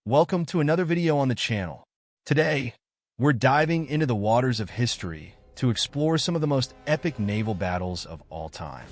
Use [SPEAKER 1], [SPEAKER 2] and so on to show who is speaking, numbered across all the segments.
[SPEAKER 1] Welcome to another video on the channel. Today, we're diving into the waters of history to explore some of the most epic naval battles of all time.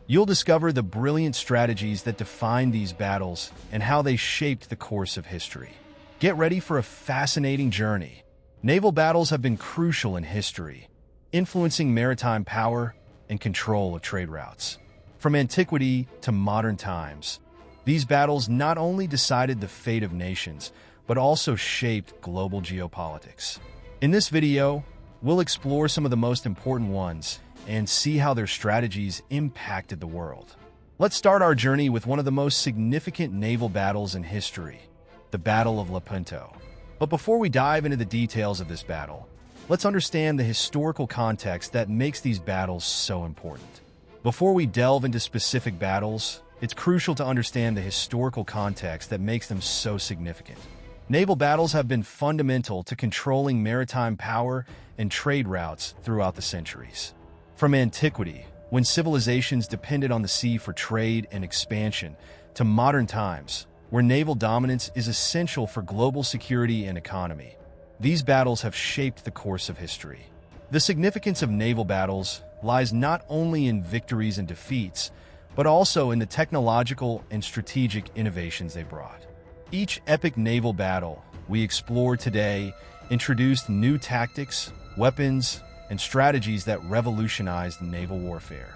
[SPEAKER 1] You'll discover the brilliant strategies that define these battles and how they shaped the course of history. Get ready for a fascinating journey. Naval battles have been crucial in history, influencing maritime power and control of trade routes. From antiquity to modern times, these battles not only decided the fate of nations, but also shaped global geopolitics. In this video, we'll explore some of the most important ones and see how their strategies impacted the world. Let's start our journey with one of the most significant naval battles in history, the Battle of Lepanto. But before we dive into the details of this battle, let's understand the historical context that makes these battles so important. Before we delve into specific battles, it's crucial to understand the historical context that makes them so significant. Naval battles have been fundamental to controlling maritime power and trade routes throughout the centuries. From antiquity, when civilizations depended on the sea for trade and expansion, to modern times, where naval dominance is essential for global security and economy, these battles have shaped the course of history. The significance of naval battles lies not only in victories and defeats, but also in the technological and strategic innovations they brought. Each epic naval battle we explore today introduced new tactics, weapons, and strategies that revolutionized naval warfare.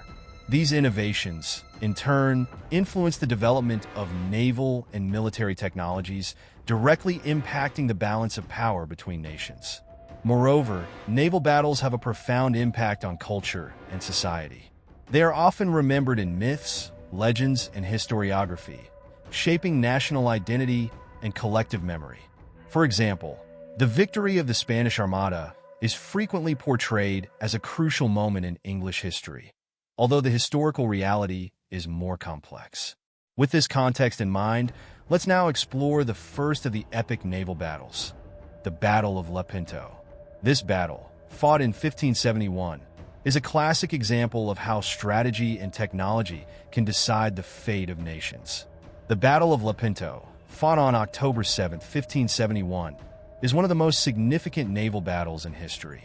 [SPEAKER 1] These innovations, in turn, influenced the development of naval and military technologies, directly impacting the balance of power between nations. Moreover, naval battles have a profound impact on culture and society. They are often remembered in myths, legends, and historiography, shaping national identity and collective memory. For example, the victory of the Spanish Armada is frequently portrayed as a crucial moment in English history, although the historical reality is more complex. With this context in mind, let's now explore the first of the epic naval battles, the Battle of Lepanto. This battle, fought in 1571, is a classic example of how strategy and technology can decide the fate of nations. The Battle of Lepanto, fought on October 7, 1571, is one of the most significant naval battles in history.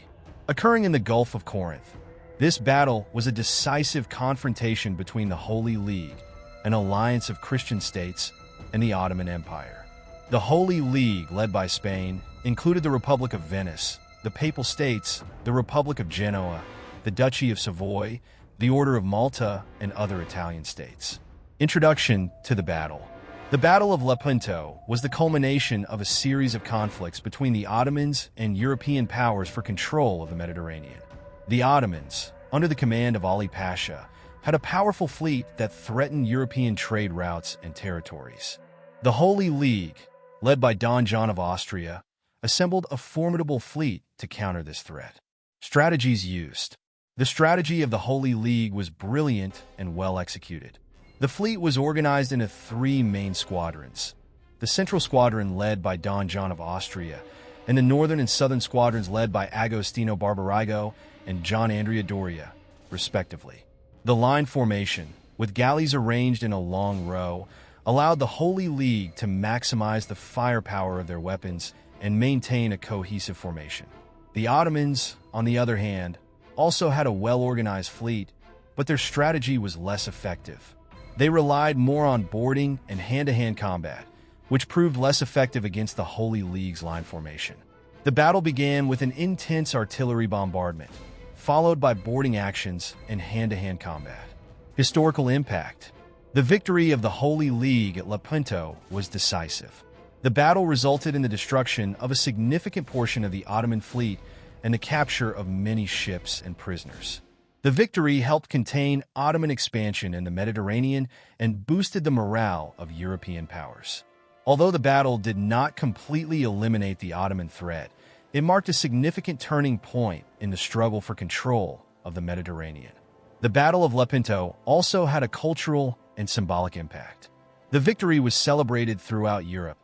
[SPEAKER 1] Occurring in the Gulf of Corinth, this battle was a decisive confrontation between the Holy League, an alliance of Christian states, and the Ottoman Empire. The Holy League, led by Spain, included the Republic of Venice, the Papal States, the Republic of Genoa, the Duchy of Savoy, the Order of Malta, and other Italian states. Introduction to the battle. The Battle of Lepanto was the culmination of a series of conflicts between the Ottomans and European powers for control of the Mediterranean. The Ottomans, under the command of Ali Pasha, had a powerful fleet that threatened European trade routes and territories. The Holy League, led by Don John of Austria, assembled a formidable fleet to counter this threat. Strategies used. The strategy of the Holy League was brilliant and well executed. The fleet was organized into three main squadrons: the Central Squadron led by Don John of Austria, and the Northern and Southern Squadrons led by Agostino Barbarigo and John Andrea Doria, respectively. The line formation, with galleys arranged in a long row, allowed the Holy League to maximize the firepower of their weapons and maintain a cohesive formation. The Ottomans, on the other hand, also had a well-organized fleet, but their strategy was less effective. They relied more on boarding and hand-to-hand combat, which proved less effective against the Holy League's line formation. The battle began with an intense artillery bombardment, followed by boarding actions and hand-to-hand combat. Historical impact. The victory of the Holy League at Lepanto was decisive. The battle resulted in the destruction of a significant portion of the Ottoman fleet and the capture of many ships and prisoners. The victory helped contain Ottoman expansion in the Mediterranean and boosted the morale of European powers. Although the battle did not completely eliminate the Ottoman threat, it marked a significant turning point in the struggle for control of the Mediterranean. The Battle of Lepanto also had a cultural and symbolic impact. The victory was celebrated throughout Europe,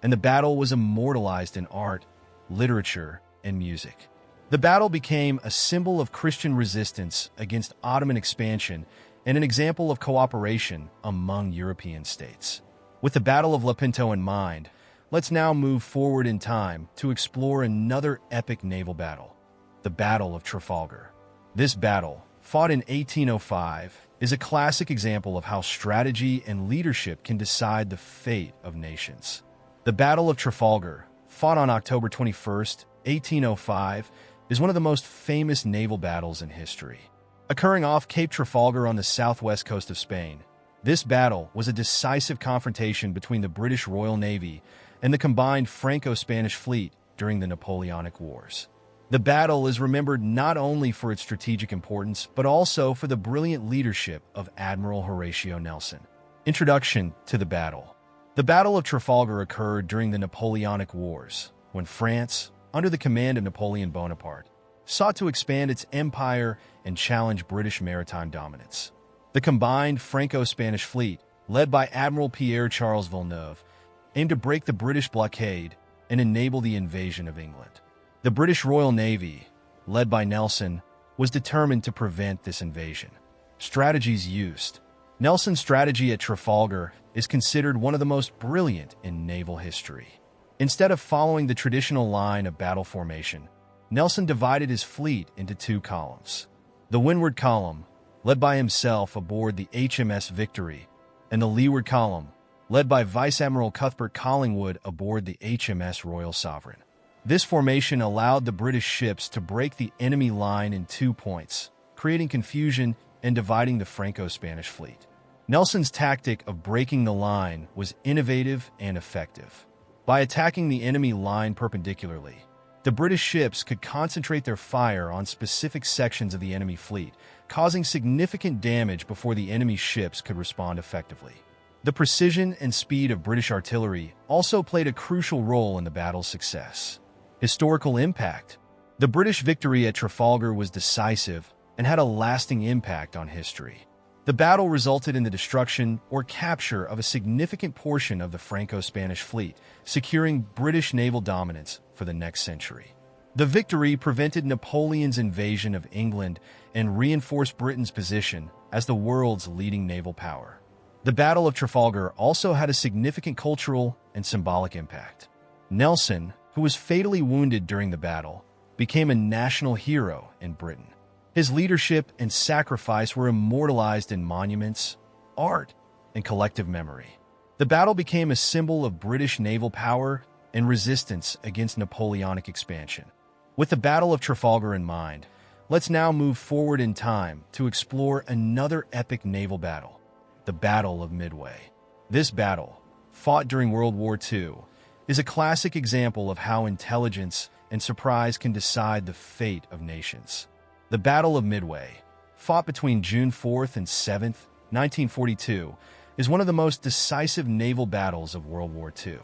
[SPEAKER 1] and the battle was immortalized in art, literature, and music. The battle became a symbol of Christian resistance against Ottoman expansion and an example of cooperation among European states. With the Battle of Lepanto in mind, let's now move forward in time to explore another epic naval battle, the Battle of Trafalgar. This battle, fought in 1805, is a classic example of how strategy and leadership can decide the fate of nations. The Battle of Trafalgar, fought on October 21st, 1805, is one of the most famous naval battles in history. Occurring off Cape Trafalgar on the southwest coast of Spain, this battle was a decisive confrontation between the British Royal Navy and the combined Franco-Spanish fleet during the Napoleonic Wars. The battle is remembered not only for its strategic importance, but also for the brilliant leadership of Admiral Horatio Nelson. Introduction to the battle. The Battle of Trafalgar occurred during the Napoleonic Wars, when France, under the command of Napoleon Bonaparte, sought to expand its empire and challenge British maritime dominance. The combined Franco-Spanish fleet, led by Admiral Pierre-Charles Villeneuve, aimed to break the British blockade and enable the invasion of England. The British Royal Navy, led by Nelson, was determined to prevent this invasion. Strategies used. Nelson's strategy at Trafalgar is considered one of the most brilliant in naval history. Instead of following the traditional line of battle formation, Nelson divided his fleet into two columns. The windward column, led by himself aboard the HMS Victory, and the leeward column, led by Vice Admiral Cuthbert Collingwood aboard the HMS Royal Sovereign. This formation allowed the British ships to break the enemy line in 2 points, creating confusion and dividing the Franco-Spanish fleet. Nelson's tactic of breaking the line was innovative and effective. By attacking the enemy line perpendicularly, the British ships could concentrate their fire on specific sections of the enemy fleet, causing significant damage before the enemy ships could respond effectively. The precision and speed of British artillery also played a crucial role in the battle's success. Historical impact. The British victory at Trafalgar was decisive and had a lasting impact on history. The battle resulted in the destruction or capture of a significant portion of the Franco-Spanish fleet, securing British naval dominance for the next century. The victory prevented Napoleon's invasion of England and reinforced Britain's position as the world's leading naval power. The Battle of Trafalgar also had a significant cultural and symbolic impact. Nelson, who was fatally wounded during the battle, became a national hero in Britain. His leadership and sacrifice were immortalized in monuments, art, and collective memory. The battle became a symbol of British naval power and resistance against Napoleonic expansion. With the Battle of Trafalgar in mind, let's now move forward in time to explore another epic naval battle, the Battle of Midway. This battle, fought during World War II, is a classic example of how intelligence and surprise can decide the fate of nations. The Battle of Midway, fought between June 4th and 7th, 1942, is one of the most decisive naval battles of World War II.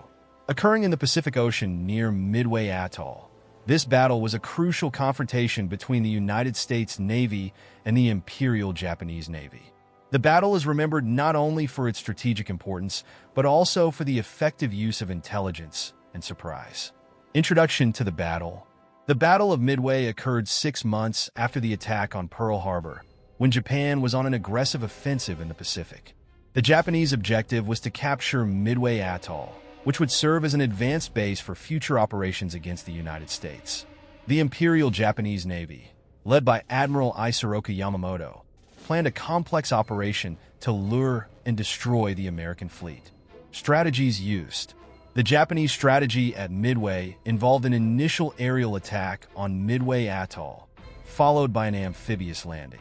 [SPEAKER 1] Occurring in the Pacific Ocean near Midway Atoll, this battle was a crucial confrontation between the United States Navy and the Imperial Japanese Navy. The battle is remembered not only for its strategic importance, but also for the effective use of intelligence and surprise. Introduction to the battle. The Battle of Midway occurred 6 months after the attack on Pearl Harbor, when Japan was on an aggressive offensive in the Pacific. The Japanese objective was to capture Midway Atoll, which would serve as an advanced base for future operations against the United States. The Imperial Japanese Navy, led by Admiral Isoroku Yamamoto, planned a complex operation to lure and destroy the American fleet. Strategies used. The Japanese strategy at Midway involved an initial aerial attack on Midway Atoll, followed by an amphibious landing.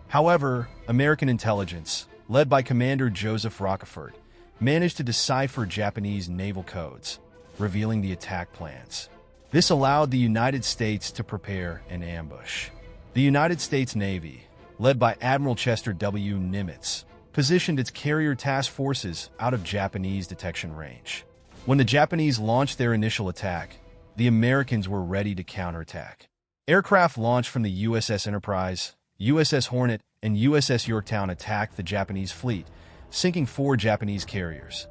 [SPEAKER 1] However, American intelligence, led by Commander Joseph Rockefort, managed to decipher Japanese naval codes, revealing the attack plans. This allowed the United States to prepare an ambush. The United States Navy, led by Admiral Chester W. Nimitz, positioned its carrier task forces out of Japanese detection range. When the Japanese launched their initial attack, the Americans were ready to counterattack. Aircraft launched from the USS Enterprise, USS Hornet, and USS Yorktown attacked the Japanese fleet, sinking 4 Japanese carriers: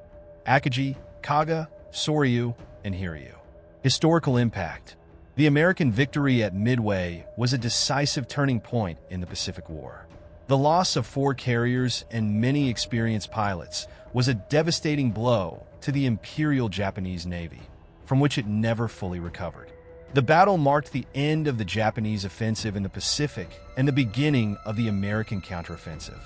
[SPEAKER 1] Akagi, Kaga, Soryu, and Hiryu. Historical impact. The American victory at Midway was a decisive turning point in the Pacific War. The loss of 4 carriers and many experienced pilots was a devastating blow to the Imperial Japanese Navy, from which it never fully recovered. The battle marked the end of the Japanese offensive in the Pacific and the beginning of the American counteroffensive.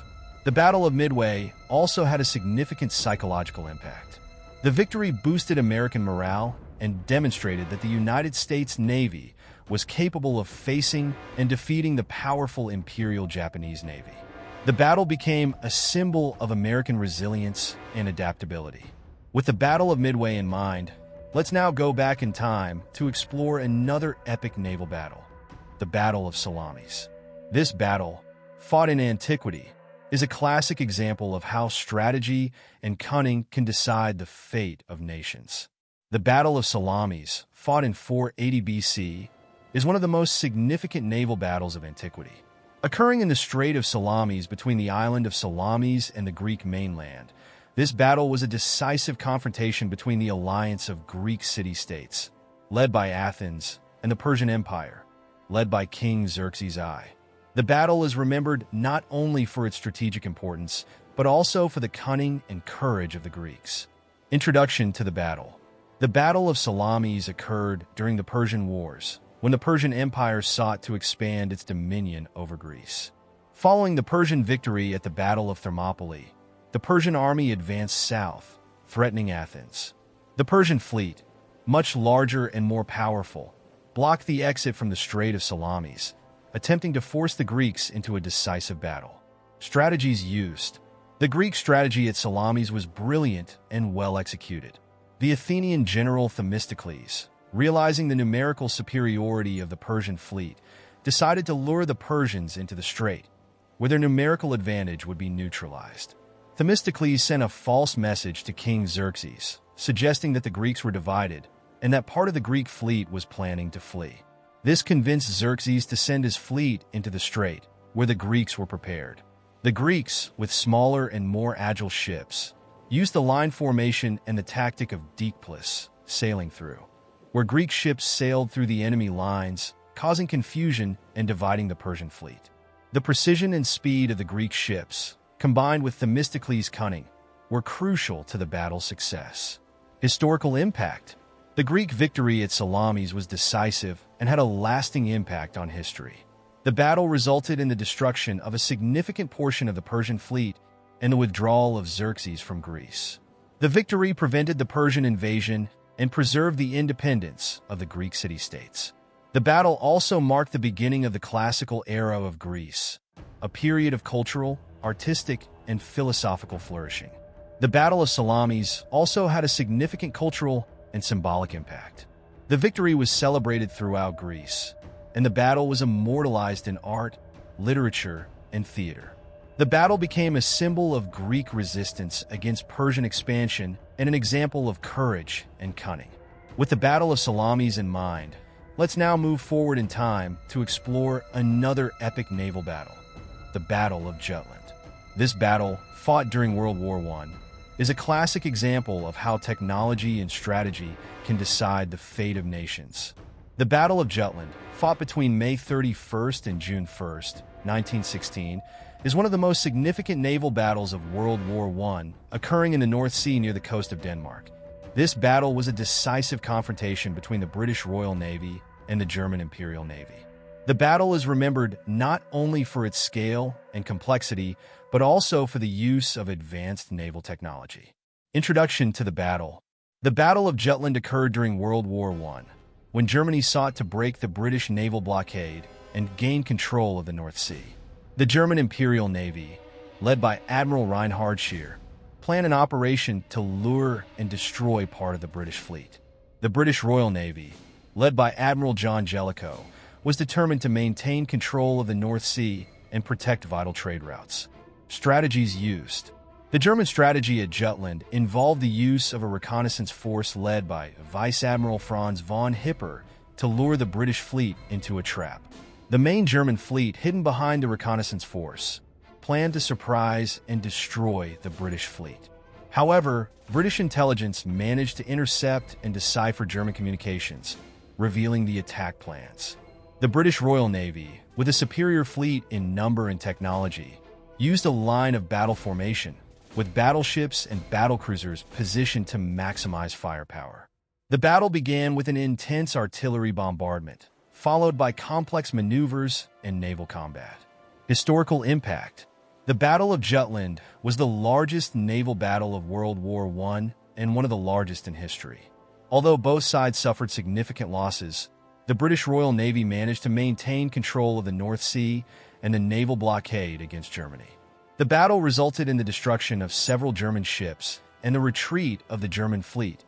[SPEAKER 1] The Battle of Midway also had a significant psychological impact. The victory boosted American morale and demonstrated that the United States Navy was capable of facing and defeating the powerful Imperial Japanese Navy. The battle became a symbol of American resilience and adaptability. With the Battle of Midway in mind, let's now go back in time to explore another epic naval battle, the Battle of Salamis. This battle, fought in antiquity, is a classic example of how strategy and cunning can decide the fate of nations. The Battle of Salamis, fought in 480 BC, is one of the most significant naval battles of antiquity. Occurring in the Strait of Salamis between the island of Salamis and the Greek mainland, this battle was a decisive confrontation between the alliance of Greek city-states, led by Athens, and the Persian Empire, led by King Xerxes I. The battle is remembered not only for its strategic importance, but also for the cunning and courage of the Greeks. Introduction to the battle. The Battle of Salamis occurred during the Persian Wars, when the Persian Empire sought to expand its dominion over Greece. Following the Persian victory at the Battle of Thermopylae, the Persian army advanced south, threatening Athens. The Persian fleet, much larger and more powerful, blocked the exit from the Strait of Salamis, attempting to force the Greeks into a decisive battle. Strategies used. The Greek strategy at Salamis was brilliant and well executed. The Athenian general Themistocles, realizing the numerical superiority of the Persian fleet, decided to lure the Persians into the strait, where their numerical advantage would be neutralized. Themistocles sent a false message to King Xerxes, suggesting that the Greeks were divided and that part of the Greek fleet was planning to flee. This convinced Xerxes to send his fleet into the strait, where the Greeks were prepared. The Greeks, with smaller and more agile ships, used the line formation and the tactic of deeplis, sailing through, where Greek ships sailed through the enemy lines, causing confusion and dividing the Persian fleet. The precision and speed of the Greek ships, combined with Themistocles' cunning, were crucial to the battle's success. Historical impact. The Greek victory at Salamis was decisive and had a lasting impact on history. The battle resulted in the destruction of a significant portion of the Persian fleet and the withdrawal of Xerxes from Greece. The victory prevented the Persian invasion and preserved the independence of the Greek city-states. The battle also marked the beginning of the classical era of Greece, a period of cultural, artistic, and philosophical flourishing. The Battle of Salamis also had a significant cultural and symbolic impact. The victory was celebrated throughout Greece, and the battle was immortalized in art, literature, and theater. The battle became a symbol of Greek resistance against Persian expansion and an example of courage and cunning. With the Battle of Salamis in mind, let's now move forward in time to explore another epic naval battle, the Battle of Jutland. This battle, fought during World War I, is a classic example of how technology and strategy can decide the fate of nations. The Battle of Jutland, fought between May 31st and June 1st, 1916, is one of the most significant naval battles of World War I, occurring in the North Sea near the coast of Denmark. This battle was a decisive confrontation between the British Royal Navy and the German Imperial Navy. The battle is remembered not only for its scale and complexity, but also for the use of advanced naval technology. Introduction to the battle. The Battle of Jutland occurred during World War I, when Germany sought to break the British naval blockade and gain control of the North Sea. The German Imperial Navy, led by Admiral Reinhard Scheer, planned an operation to lure and destroy part of the British fleet. The British Royal Navy, led by Admiral John Jellicoe, was determined to maintain control of the North Sea and protect vital trade routes. Strategies used. The German strategy at Jutland involved the use of a reconnaissance force led by Vice Admiral Franz von Hipper to lure the British fleet into a trap. The main German fleet, hidden behind the reconnaissance force, planned to surprise and destroy the British fleet. However, British intelligence managed to intercept and decipher German communications, revealing the attack plans. The British Royal Navy, with a superior fleet in number and technology, used a line of battle formation, with battleships and battlecruisers positioned to maximize firepower. The battle began with an intense artillery bombardment, followed by complex maneuvers and naval combat. Historical impact. The Battle of Jutland was the largest naval battle of World War I and one of the largest in history. Although both sides suffered significant losses, the British Royal Navy managed to maintain control of the North Sea and the naval blockade against Germany. The battle resulted in the destruction of several German ships and the retreat of the German fleet,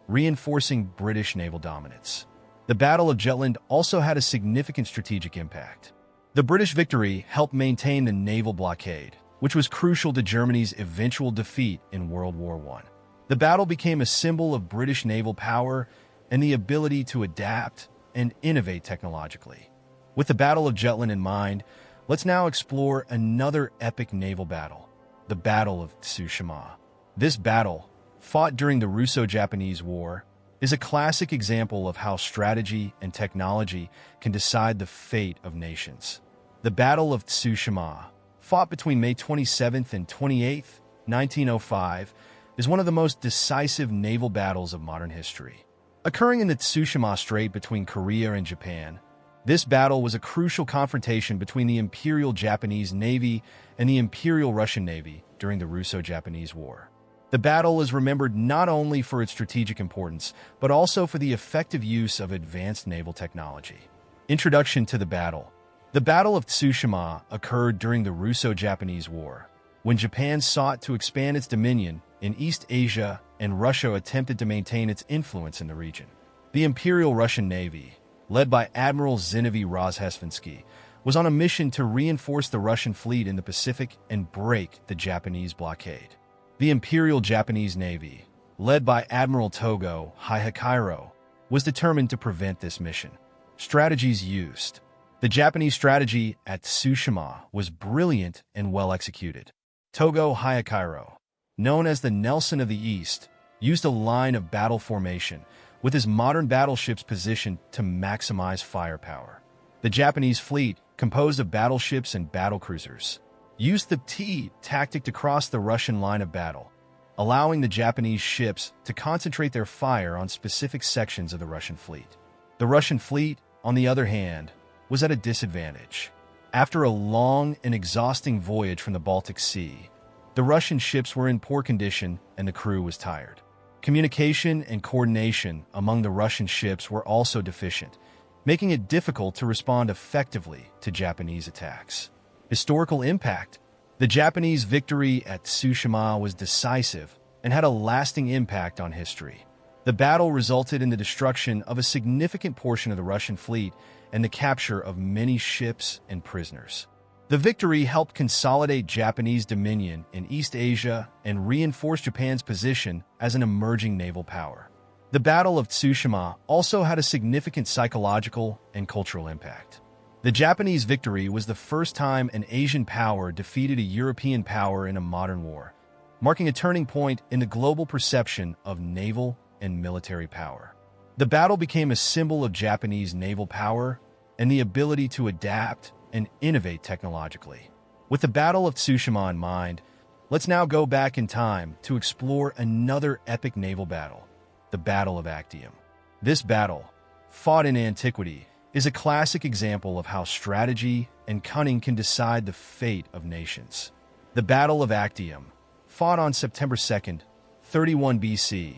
[SPEAKER 1] reinforcing British naval dominance. The Battle of Jutland also had a significant strategic impact. The British victory helped maintain the naval blockade, which was crucial to Germany's eventual defeat in World War I. The battle became a symbol of British naval power and the ability to adapt and innovate technologically. With the Battle of Jutland in mind, let's now explore another epic naval battle, the Battle of Tsushima. This battle, fought during the Russo-Japanese War, is a classic example of how strategy and technology can decide the fate of nations. The Battle of Tsushima, fought between May 27th and 28th, 1905, is one of the most decisive naval battles of modern history. Occurring in the Tsushima Strait between Korea and Japan, this battle was a crucial confrontation between the Imperial Japanese Navy and the Imperial Russian Navy during the Russo-Japanese War. The battle is remembered not only for its strategic importance, but also for the effective use of advanced naval technology. Introduction to the battle. The Battle of Tsushima occurred during the Russo-Japanese War, when Japan sought to expand its dominion in East Asia and Russia attempted to maintain its influence in the region. The Imperial Russian Navy, led by Admiral Zinovy Rozhesvansky, was on a mission to reinforce the Russian fleet in the Pacific and break the Japanese blockade. The Imperial Japanese Navy, led by Admiral Togo Hihikiro, was determined to prevent this mission. Strategies used. The Japanese strategy at Tsushima was brilliant and well executed. Togo Hihikiro, known as the Nelson of the East, used a line of battle formation with his modern battleships positioned to maximize firepower. The Japanese fleet, composed of battleships and battlecruisers, used the T tactic to cross the Russian line of battle, allowing the Japanese ships to concentrate their fire on specific sections of the Russian fleet. The Russian fleet, on the other hand, was at a disadvantage. After a long and exhausting voyage from the Baltic Sea, the Russian ships were in poor condition and the crew was tired. Communication and coordination among the Russian ships were also deficient, making it difficult to respond effectively to Japanese attacks. Historical impact. The Japanese victory at Tsushima was decisive and had a lasting impact on history. The battle resulted in the destruction of a significant portion of the Russian fleet and the capture of many ships and prisoners. The victory helped consolidate Japanese dominion in East Asia and reinforce Japan's position as an emerging naval power. The Battle of Tsushima also had a significant psychological and cultural impact. The Japanese victory was the first time an Asian power defeated a European power in a modern war, marking a turning point in the global perception of naval and military power. The battle became a symbol of Japanese naval power and the ability to adapt and innovate technologically. With the Battle of Tsushima in mind, let's now go back in time to explore another epic naval battle, the Battle of Actium. This battle, fought in antiquity, is a classic example of how strategy and cunning can decide the fate of nations. The Battle of Actium, fought on September 2nd, 31 BC,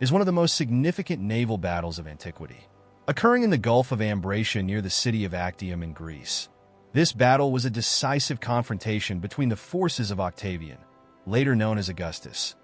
[SPEAKER 1] is one of the most significant naval battles of antiquity. Occurring in the Gulf of Ambracia near the city of Actium in Greece, this battle was a decisive confrontation between the forces of Octavian, later known as Augustus,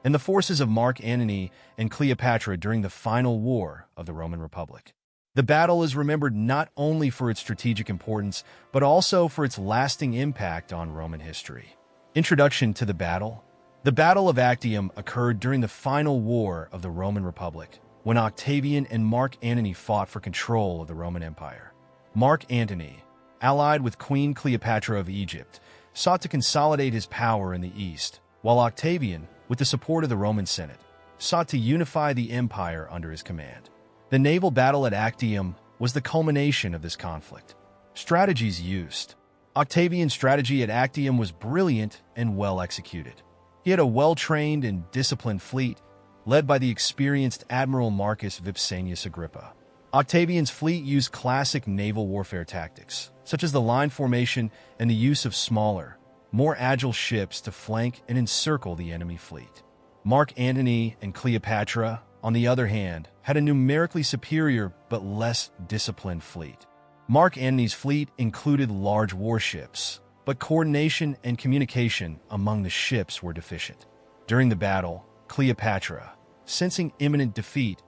[SPEAKER 1] and the forces of Mark Antony and Cleopatra during the final war of the Roman Republic. The battle is remembered not only for its strategic importance, but also for its lasting impact on Roman history. Introduction to the battle. The Battle of Actium occurred during the final war of the Roman Republic, when Octavian and Mark Antony fought for control of the Roman Empire. Mark Antony, allied with Queen Cleopatra of Egypt, sought to consolidate his power in the East, while Octavian, with the support of the Roman Senate, sought to unify the empire under his command. The naval battle at Actium was the culmination of this conflict. Strategies used. Octavian's strategy at Actium was brilliant and well executed. He had a well-trained and disciplined fleet, led by the experienced Admiral Marcus Vipsanius Agrippa. Octavian's fleet used classic naval warfare tactics, such as the line formation and the use of smaller, more agile ships to flank and encircle the enemy fleet. Mark Antony and Cleopatra, on the other hand, had a numerically superior but less disciplined fleet. Mark Antony's fleet included large warships, but coordination and communication among the ships were deficient. During the battle, Cleopatra, sensing imminent defeat,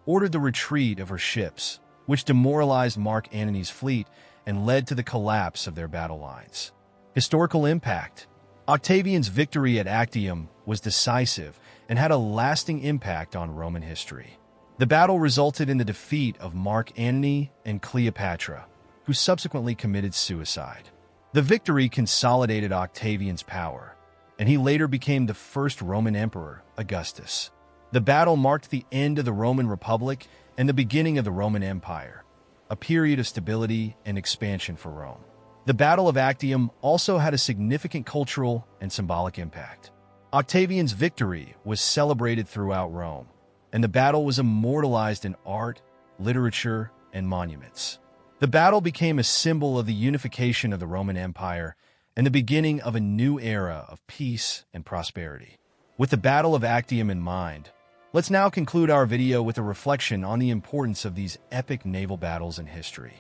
[SPEAKER 1] ordered the retreat of her ships, which demoralized Mark Antony's fleet and led to the collapse of their battle lines. Historical impact. Octavian's victory at Actium was decisive and had a lasting impact on Roman history. The battle resulted in the defeat of Mark Antony and Cleopatra, who subsequently committed suicide. The victory consolidated Octavian's power, and he later became the first Roman emperor, Augustus. The battle marked the end of the Roman Republic and the beginning of the Roman Empire, a period of stability and expansion for Rome. The Battle of Actium also had a significant cultural and symbolic impact. Octavian's victory was celebrated throughout Rome, and the battle was immortalized in art, literature, and monuments. The battle became a symbol of the unification of the Roman Empire and the beginning of a new era of peace and prosperity. With the Battle of Actium in mind, let's now conclude our video with a reflection on the importance of these epic naval battles in history.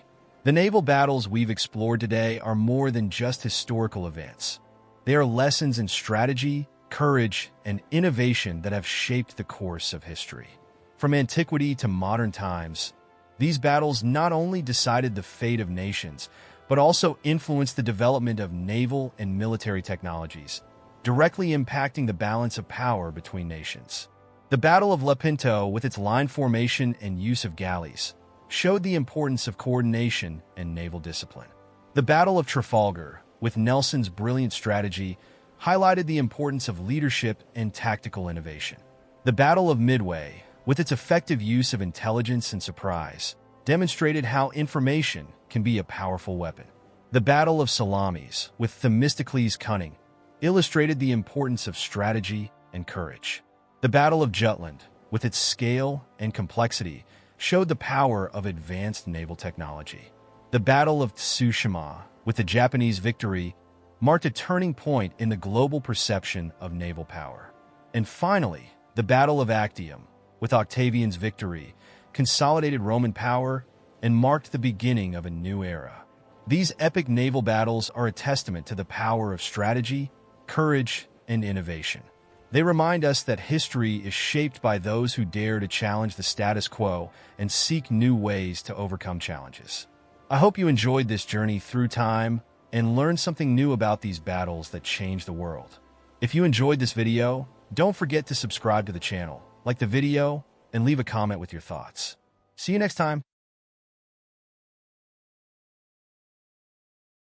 [SPEAKER 1] The naval battles we've explored today are more than just historical events. They are lessons in strategy, courage, and innovation that have shaped the course of history. From antiquity to modern times, these battles not only decided the fate of nations, but also influenced the development of naval and military technologies, directly impacting the balance of power between nations. The Battle of Lepanto, with its line formation and use of galleys, showed the importance of coordination and naval discipline. The Battle of Trafalgar, with Nelson's brilliant strategy, highlighted the importance of leadership and tactical innovation. The Battle of Midway, with its effective use of intelligence and surprise, demonstrated how information can be a powerful weapon. The Battle of Salamis, with Themistocles' cunning, illustrated the importance of strategy and courage. The Battle of Jutland, with its scale and complexity, showed the power of advanced naval technology. The Battle of Tsushima, with the Japanese victory, marked a turning point in the global perception of naval power. And finally, the Battle of Actium, with Octavian's victory, consolidated Roman power and marked the beginning of a new era. These epic naval battles are a testament to the power of strategy, courage, and innovation. They remind us that history is shaped by those who dare to challenge the status quo and seek new ways to overcome challenges. I hope you enjoyed this journey through time and learned something new about these battles that changed the world. If you enjoyed this video, don't forget to subscribe to the channel, like the video, and leave a comment with your thoughts. See you next time.